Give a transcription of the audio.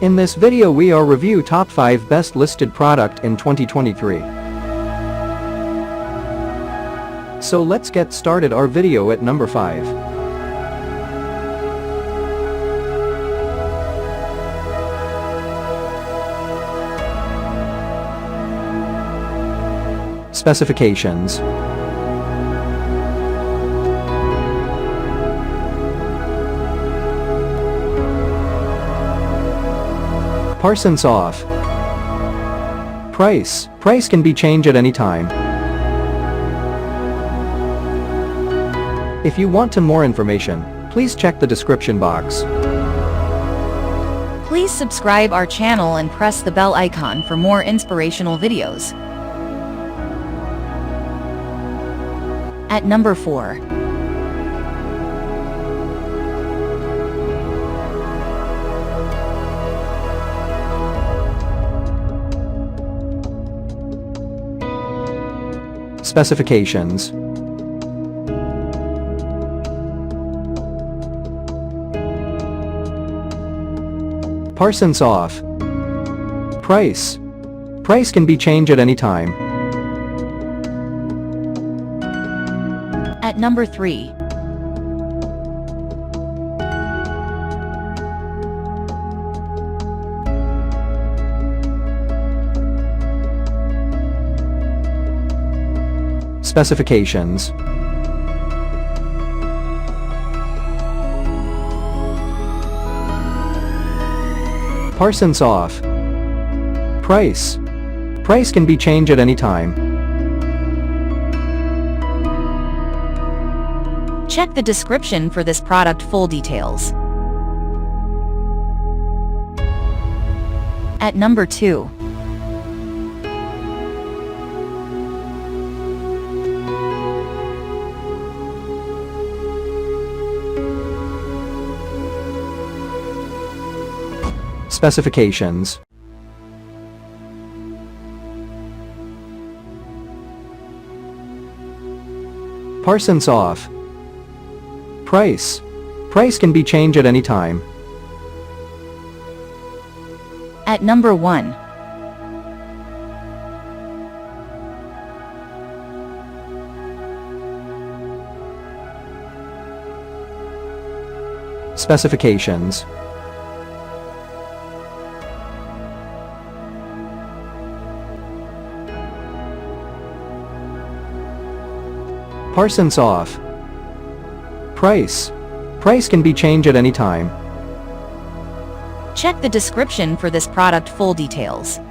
In this video we are review top 5 best listed product in 2023. So let's get started our video at number 5. Specifications. Parsons off. Price can be changed at any time. If you want to more information, please check the description box. Please subscribe our channel and press the bell icon for more inspirational videos. At number 4. Specifications. Parsons off. Price can be changed at any time. At number 3. Specifications. Parsons off. Price can be changed at any time. Check the description for this product full details. At number 2. Specifications. Parsons off. Price can be changed at any time. At number 1. Specifications. Parsons off. Price can be changed at any time. Check the description for this product full details.